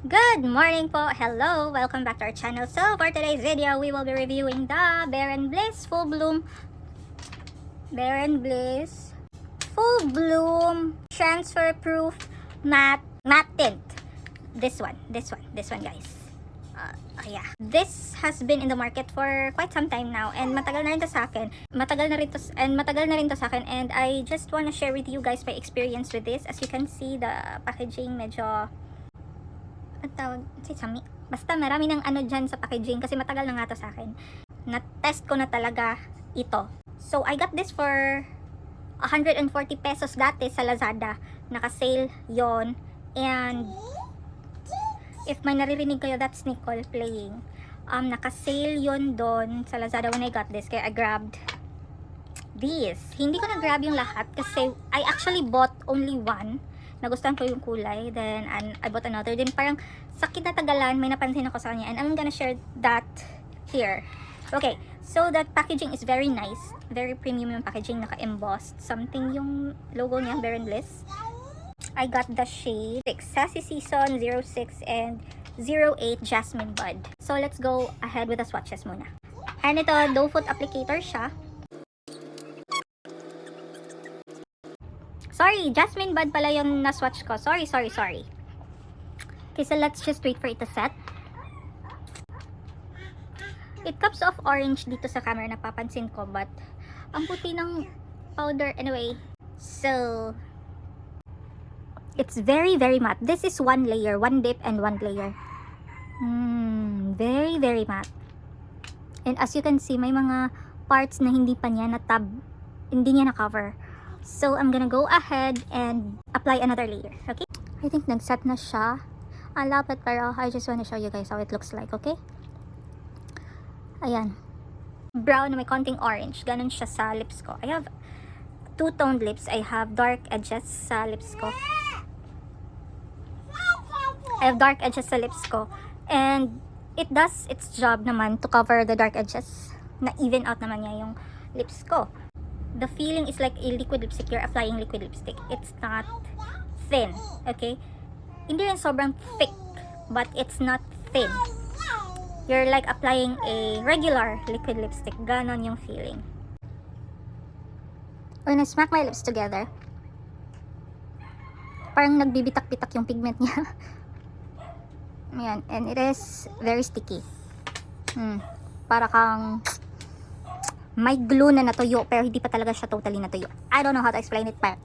Good morning po! Hello! Welcome back to our channel. So, for today's video, we will be reviewing the Barenbliss Full Bloom Transferproof Matte Tint. This one guys. Yeah. This has been in the market for quite some time now and matagal na rin to sa akin. Matagal na rin to sa akin and I just wanna share with you guys my experience with this. As you can see, the packaging medyo basta marami ng ano dyan sa packaging kasi matagal na nga to sa akin. Na-test ko na talaga ito. So, I got this for 140 pesos dati sa Lazada. Naka-sale yon. And if may naririnig kayo, that's Nicole playing. Naka-sale yon doon sa Lazada when I got this. Kaya I grabbed this. Hindi ko na-grab yung lahat kasi I actually bought only one. Nagustuhan ko yung kulay, then I bought another. Then parang sakit na tagalan, may napansin ako sa kanya and I'm gonna share that here. Okay, so that packaging is very nice. Very premium yung packaging, naka-embossed something yung logo niya, Barenbliss. I got the shade 6 Sassy Season 06 and 08 Jasmine Bud. So let's go ahead with the swatches muna. And ito, doe foot applicator siya. Sorry, Jasmine Bud pala yung na-swatch ko. Sorry. Okay, so let's just wait for it to set. It comes off orange dito sa camera, napapansin ko, but ang puti ng powder anyway. So, it's very matte. This is one layer, one dip and one layer. Very matte. And as you can see, may mga parts na hindi pa niya hindi niya na-cover. So, I'm gonna go ahead and apply another layer, okay? I think nag-set na siya. Ang lapit pero I just wanna show you guys how it looks like, okay? Ayan. Brown na may konting orange. Ganon siya sa lips ko. I have two-toned lips. I have dark edges sa lips ko. And it does its job naman to cover the dark edges. Na-even out naman niya yung lips ko. The feeling is like a liquid lipstick. You're applying liquid lipstick. It's not thin, okay? Hindi rin sobrang thick, but it's not thin. You're like applying a regular liquid lipstick. Ganon yung feeling. When I smack my lips together, parang nagbibitak-bitak yung pigment niya. Ayan, and it is very sticky. Para kang may glue na natuyo pero hindi pa talaga siya totally natuyo. I don't know how to explain it, but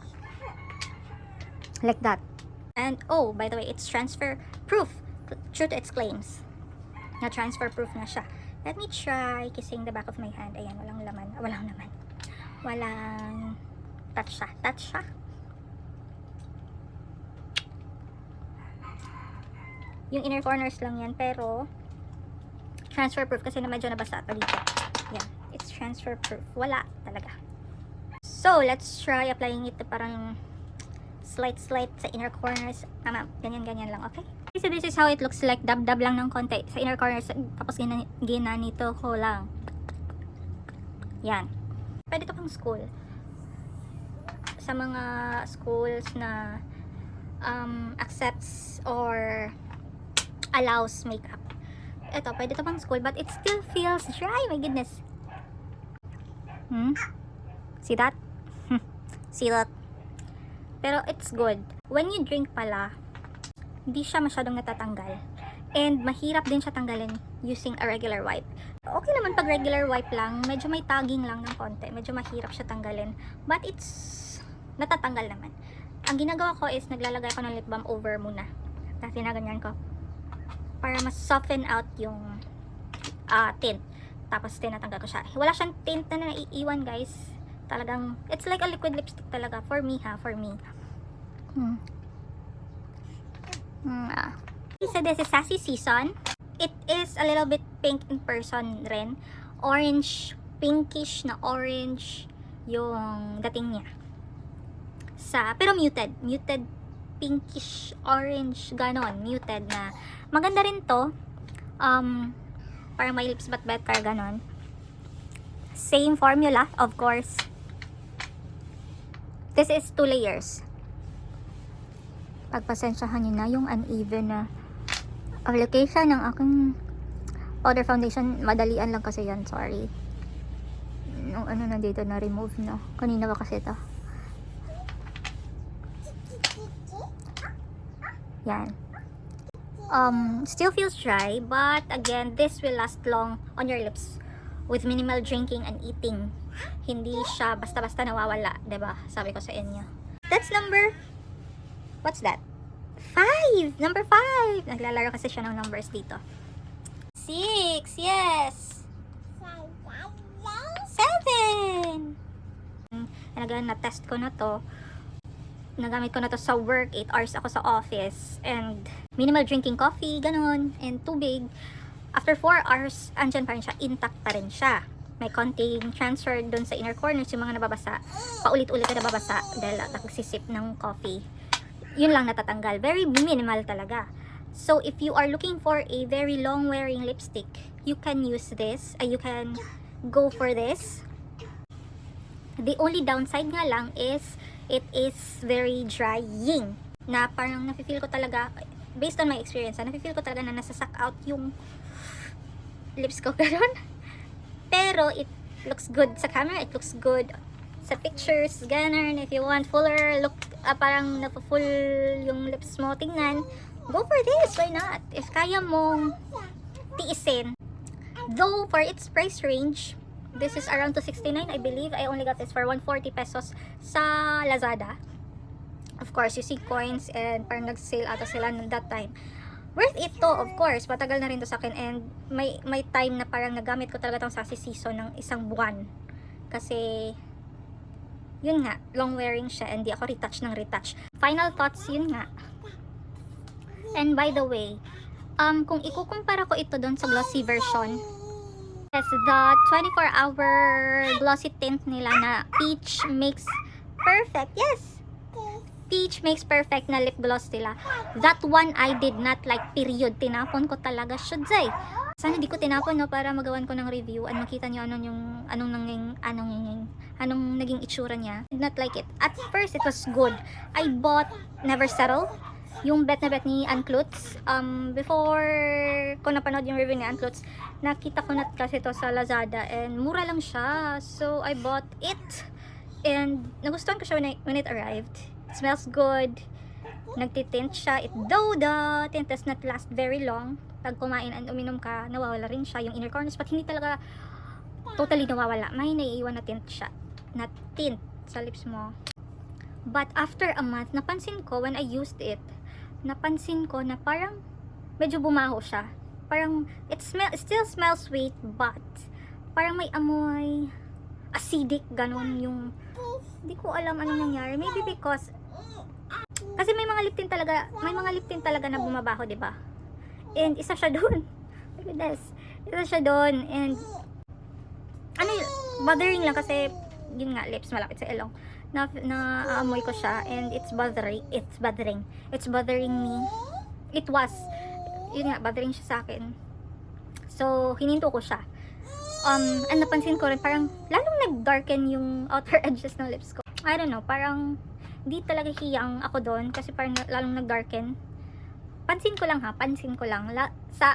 like that. And oh, by the way, it's transfer proof. True to its claims. Na transfer proof na siya. Let me try kissing the back of my hand. Ayan, walang laman. Walang touch siya. Yung inner corners lang yan, pero transfer proof kasi na medyo nabasa ito dito. Yan. It's transfer proof. Wala talaga. So, let's try applying it parang slight sa inner corners. Ganyan lang, okay? So, this is how it looks like. Dab lang ng konti sa inner corners. Tapos, ginanito ko lang. Yan. Pwede ito pang school. Sa mga schools na accepts or allows makeup. Ito, pwede ito pang school, but it still feels dry. My goodness. See that? See that? Pero it's good. When you drink pala, hindi siya masyadong natatanggal. And mahirap din siya tanggalin using a regular wipe. Okay naman pag regular wipe lang, medyo may tagging lang ng konti. Medyo mahirap siya tanggalin. But it's natatanggal naman. Ang ginagawa ko is naglalagay ko ng lip balm over muna. Tapos ginaganyan ko. Para mas soften out yung tint. Tapos tinatanggal ko siya. Wala siyang tint na naiiwan, guys. Talagang, it's like a liquid lipstick talaga. For me, For me. So, this is Sassy Season. It is a little bit pink in person rin. Orange, pinkish na orange yung dating niya. Pero muted. Muted, pinkish, orange, ganon. Muted na. Maganda rin to. Parang my lips but better, ganon. Same formula, of course. This is 2 layers. Pagpasensyahan nyo na yung uneven na application ng aking powder foundation. Madalian lang kasi yan, sorry. Yung ano na dito na remove no. Kanina ba kasi ito? Yan. Still feels dry, but again, this will last long on your lips with minimal drinking and eating. Hindi siya basta-basta nawawala, 'di ba? Sabi ko sa inyo. That's number, what's that? 5! Number 5! Naglalaro kasi siya ng numbers dito. 6! Yes! 7! Na-test ko na to. Nagamit ko na to sa work. 8 hours ako sa office. And minimal drinking coffee, ganun. And tubig. After 4 hours, andyan pa rin siya. Intact pa rin siya. May konting transfer dun sa inner corners, yung mga nababasa. Paulit-ulit na nababasa dahil nagsisip ng coffee. Yun lang natatanggal. Very minimal talaga. So, if you are looking for a very long wearing lipstick, you can use this. You can go for this. The only downside nga lang is it is very drying. Na parang nafe-feel ko talaga, based on my experience, nafe-feel ko talaga na nasasak out yung lips ko karon. Pero it looks good sa camera, it looks good sa pictures, ganun. If you want fuller look, parang napo-full yung lips mo tingnan, go for this, why not? If kaya mong tiisin. Though for its price range, this is around 269, I believe. I only got this for 140 pesos sa Lazada. Of course, you see coins and parang nag-sale ata sila that time. Worth it to, of course. Matagal na rin to sa akin and may time na parang nagamit ko talaga tong sassy season ng isang buwan. Kasi, yun nga, long wearing siya and di ako retouch ng retouch. Final thoughts, yun nga. And by the way, kung ikukumpara ko ito doon sa glossy version, yes, the 24-hour glossy tint nila na peach makes perfect. Yes! Peach makes perfect na lip gloss nila. That one I did not like, period. Tinapon ko talaga siya, Jay. Sana di ko tinapon, no, para magawan ko ng review at makita nyo anong naging itsura niya. Did not like it. At first, it was good. I bought Never Settle, yung bet na bet ni Anklutz. Before ko napanood yung review ni Anklutz, nakita ko na kasi to sa Lazada and mura lang siya. So, I bought it. And nagustuhan ko siya when it arrived. It smells good. Nagtitint siya. Though the tint does not last very long, pag kumain and uminom ka, nawawala rin siya yung inner corners, but hindi talaga totally nawawala. May naiiwan na tint siya. Na tint sa lips mo. But after a month, napansin ko when I used it, napansin ko na parang medyo bumaho siya. Parang it still smells sweet, but parang may amoy acidic, ganun yung, hindi ko alam anong nangyari. Maybe because kasi may mga lip tint talaga na bumabaho, 'di ba? And isa siya doon. Look at this. Isa siya doon and bothering lang kasi yun nga, lips malapit sa ilong. Naamoy ko siya and it's bothering me. It was, yun nga, bothering siya sa akin. So, hininto ko siya. And napansin ko rin, parang lalong nag-darken yung outer edges ng lips ko. I don't know, parang di talaga hiyang ako doon kasi parang lalong nag-darken. Pansin ko lang.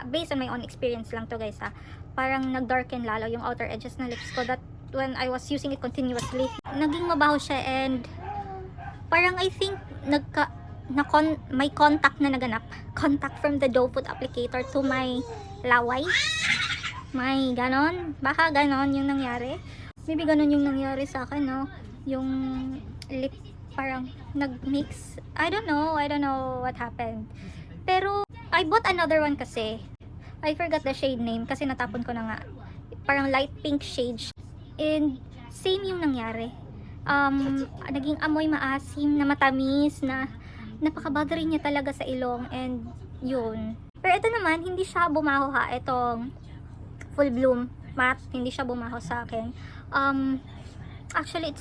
Based on my own experience lang to, guys, ha. Parang nag-darken lalo yung outer edges ng lips ko that when I was using it continuously. Naging mabaho siya and parang I think may contact na naganap. Contact from the doe foot applicator to my laway. May ganon. Baka ganon yung nangyari. Maybe ganon yung nangyari sa akin, no? Yung lip parang nag-mix. I don't know what happened. Pero I bought another one kasi. I forgot the shade name kasi natapon ko na nga. Parang light pink shade. And same yung nangyari. Naging amoy maasim na matamis na napaka-bothering niya talaga sa ilong and yun. Pero ito naman, hindi siya bumaho, ha. Itong full bloom matte, hindi siya bumaho sa akin. Actually, it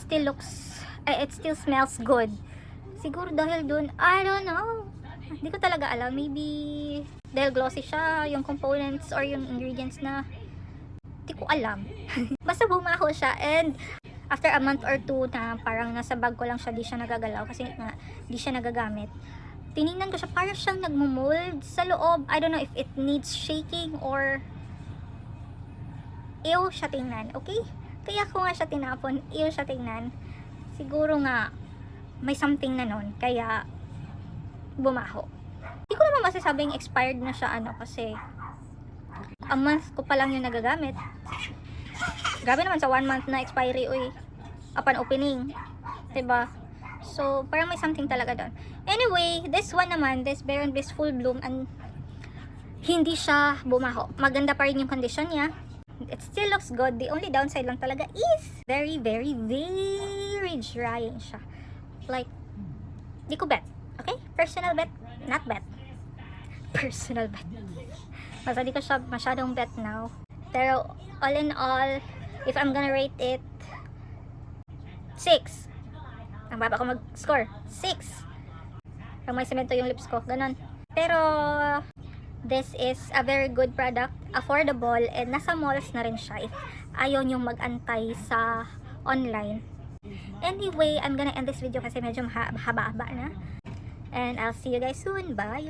still smells good. Siguro dahil dun, I don't know. Hindi ko talaga alam. Maybe dahil glossy siya, yung components or yung ingredients na hindi ko alam. Basta bumaho siya and after a month or two na parang nasa bag ko lang siya, di siya nagagalaw kasi nga di siya nagagamit. tinignan ko siya, para siyang nagmumold sa loob. I don't know if it needs shaking or ew siya tingnan, okay? Kaya ko nga siya tinapon, ew siya tingnan. Siguro nga may something na nun, kaya bumaho. Hindi ko naman masasabing expired na siya kasi a month ko pa lang yung nagagamit. Grabe naman sa 1 month na expiry, upon opening, diba? So parang may something talaga doon. Anyway, this one naman, this Barenbliss Full Bloom, and hindi siya bumaho. Maganda pa rin yung condition niya. It still looks good. The only downside lang talaga is very, very, very drying siya. Like, di ko bet. Okay? Personal bet. Not bet. Personal bet. Basta di ko siya masyadong bet now. Pero, all in all, if I'm gonna rate it, 6. Ang baba ko mag-score. 6. Pag may semento yung lips ko. Ganon. Pero, this is a very good product. Affordable. And nasa malls na rin siya if ayaw nyong mag-antay sa online. Anyway, I'm gonna end this video kasi medyo haba-haba na. And I'll see you guys soon. Bye!